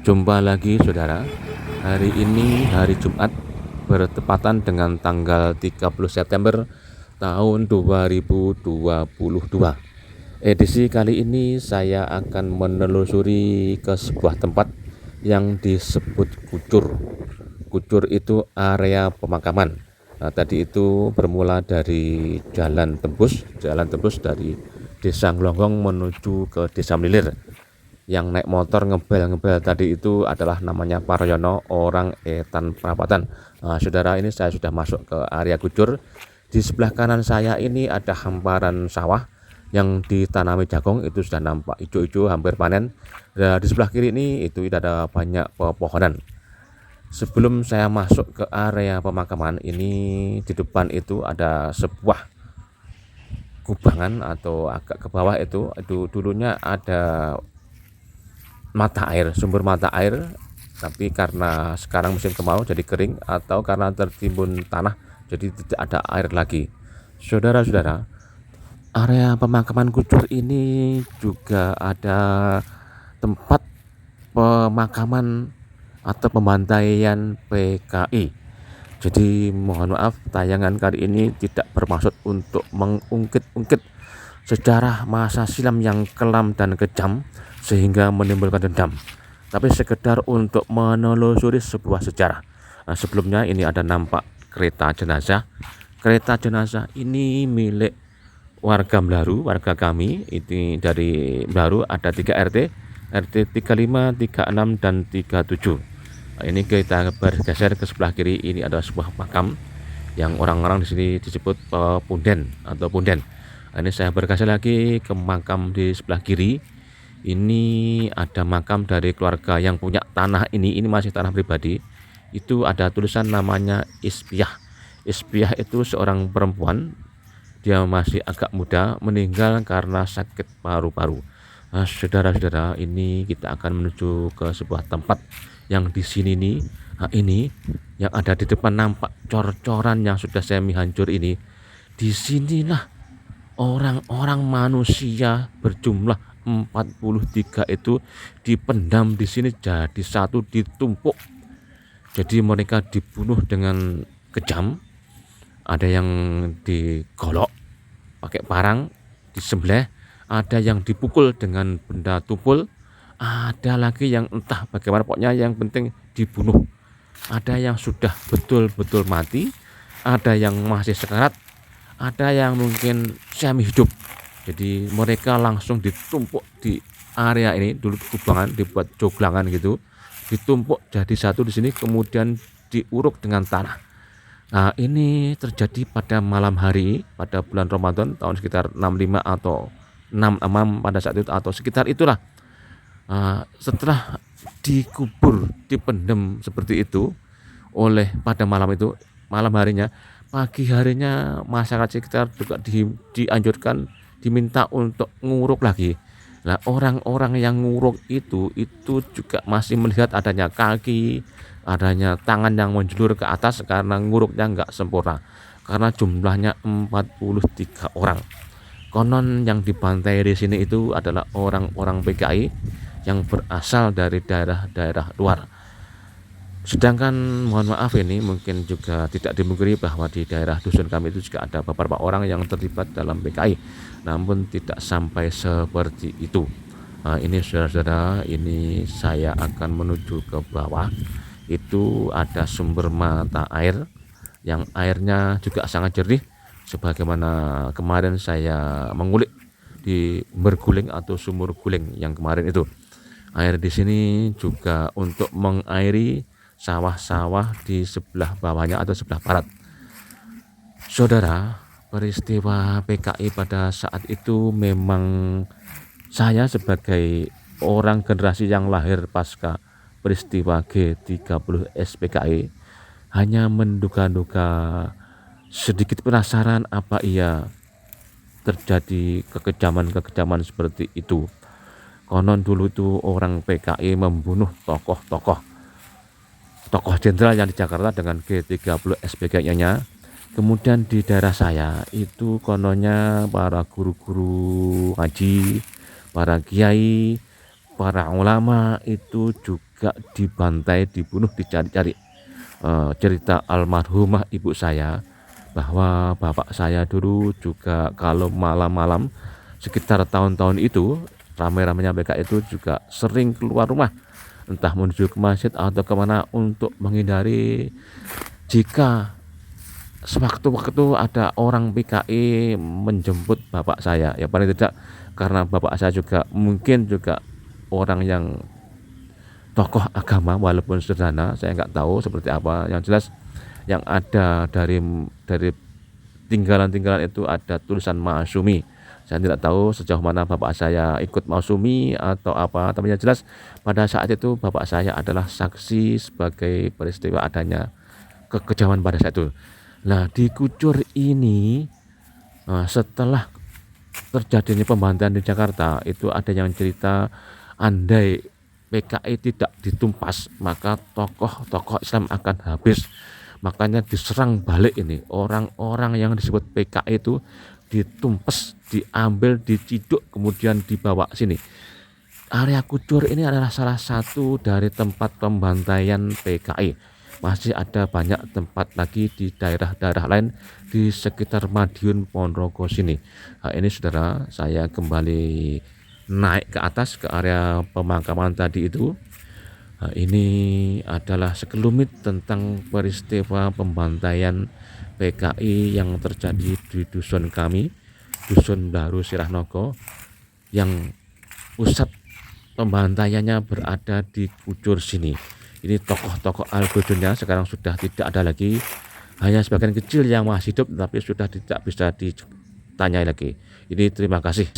Jumpa lagi saudara. Hari ini hari Jumat bertepatan dengan tanggal 30 September tahun 2022. Edisi kali ini saya akan menelusuri ke sebuah tempat yang disebut Kucur. Kucur itu area pemakaman. Nah, tadi itu bermula dari jalan tembus dari Desa Nglonggong menuju ke Desa Mlilir. Yang naik motor ngebel tadi itu adalah namanya Paryono, orang Etan Prapatan. Nah, saudara, ini saya sudah masuk ke area Kucur. Di sebelah kanan saya ini ada hamparan sawah yang ditanami jagung, itu sudah nampak hijau-hijau hampir panen. Dan di sebelah kiri ini itu ada banyak pepohonan. Sebelum saya masuk ke area pemakaman ini, di depan itu ada sebuah kubangan atau agak ke bawah itu dulunya ada sumber mata air, tapi karena sekarang musim kemarau jadi kering, atau karena tertimbun tanah jadi tidak ada air lagi. Saudara-saudara, area pemakaman Kucur ini juga ada tempat pemakaman atau pembantaian PKI. Jadi mohon maaf, tayangan kali ini tidak bermaksud untuk mengungkit-ungkit sejarah masa silam yang kelam dan kejam sehingga menimbulkan dendam, tapi sekedar untuk menelusuri sebuah sejarah. Nah, sebelumnya ini ada nampak kereta jenazah. Kereta jenazah ini milik warga Mlaru, warga kami. Ini dari Mlaru ada 3 RT, RT 35, 36 dan 37. Nah, ini kita bergeser ke sebelah kiri, ini ada sebuah makam yang orang-orang di sini disebut punden atau punden. Nah, ini saya bergeser lagi ke makam di sebelah kiri. Ini ada makam dari keluarga yang punya tanah ini masih tanah pribadi. Itu ada tulisan namanya Ispiah. Ispiah itu seorang perempuan, dia masih agak muda, meninggal karena sakit paru-paru. Nah, saudara-saudara, ini kita akan menuju ke sebuah tempat yang di sini nih. Nah, ini yang ada di depan nampak cor-coran yang sudah semi hancur ini. Disinilah orang-orang manusia berjumlah 43 itu dipendam di sini jadi satu, ditumpuk. Jadi mereka dibunuh dengan kejam. Ada yang digolok pakai parang, disembelih, ada yang dipukul dengan benda tumpul, ada lagi yang entah bagaimana, pokoknya yang penting dibunuh. Ada yang sudah betul-betul mati, ada yang masih sekarat, ada yang mungkin semi hidup. Jadi mereka langsung ditumpuk di area ini. Dulu kubangan dibuat joglangan gitu, ditumpuk jadi satu di sini, kemudian diuruk dengan tanah. Nah, ini terjadi pada malam hari pada bulan Ramadan tahun sekitar 65 atau 66 pada saat itu, atau sekitar itulah. Setelah dikubur, dipendam seperti itu oleh pada malam itu, malam harinya, pagi harinya masyarakat sekitar juga dianjurkan, diminta untuk nguruk lagi. Nah, orang-orang yang nguruk itu juga masih melihat adanya kaki, adanya tangan yang menjulur ke atas karena nguruknya nggak sempurna, karena jumlahnya 43 orang. Konon yang dibantai di sini itu adalah orang-orang PKI yang berasal dari daerah-daerah luar. Sedangkan mohon maaf, ini mungkin juga tidak dimungkiri bahwa di daerah dusun kami itu juga ada beberapa orang yang terlibat dalam PKI, namun tidak sampai seperti itu. Nah, ini saudara-saudara, ini saya akan menuju ke bawah. Itu ada sumber mata air yang airnya juga sangat jernih, sebagaimana kemarin saya mengulik di berguling atau sumur guling yang kemarin itu. Air di sini juga untuk mengairi sawah-sawah di sebelah bawahnya atau sebelah barat. Saudara, peristiwa PKI pada saat itu memang saya sebagai orang generasi yang lahir pasca peristiwa G30 SPKI hanya menduga-duga, sedikit penasaran apa iya terjadi kekejaman-kekejaman seperti itu. Konon dulu itu orang PKI membunuh tokoh jenderal yang di Jakarta dengan G30 SPKI-nya. Kemudian di daerah saya itu kononnya para guru-guru ngaji, para kiai, para ulama itu juga dibantai, dibunuh, dicari-cari. Cerita almarhumah ibu saya bahwa bapak saya dulu juga kalau malam-malam sekitar tahun-tahun itu ramai-ramainya PKI itu juga sering keluar rumah entah menuju ke masjid atau kemana untuk menghindari jika sewaktu-waktu ada orang PKI menjemput bapak saya. Ya paling tidak karena bapak saya juga mungkin juga orang yang tokoh agama walaupun sederhana, saya nggak tahu seperti apa. Yang jelas yang ada dari tinggalan-tinggalan itu ada tulisan Maasumi. Saya tidak tahu sejauh mana bapak saya ikut Maasumi atau apa, tapi yang jelas pada saat itu bapak saya adalah saksi sebagai peristiwa adanya kekejaman pada saat itu. Nah, di Kucur ini setelah terjadinya pembantaian di Jakarta itu ada yang cerita andai PKI tidak ditumpas maka tokoh-tokoh Islam akan habis, makanya diserang balik ini orang-orang yang disebut PKI itu ditumpas, diambil, diciduk, kemudian dibawa sini. Area Kucur ini adalah salah satu dari tempat pembantaian PKI. Masih ada banyak tempat lagi di daerah-daerah lain di sekitar Madiun Ponorogo sini. Nah, ini saudara, saya kembali naik ke atas ke area pemakaman tadi itu. Nah, ini adalah sekelumit tentang peristiwa pembantaian PKI yang terjadi di dusun kami, Dusun Baru Sirahnogo, yang pusat pembantaiannya berada di Kucur sini. Ini tokoh-tokoh Al-Qudunnya sekarang sudah tidak ada lagi, hanya sebagian kecil yang masih hidup tapi sudah tidak bisa ditanyai lagi. Ini terima kasih.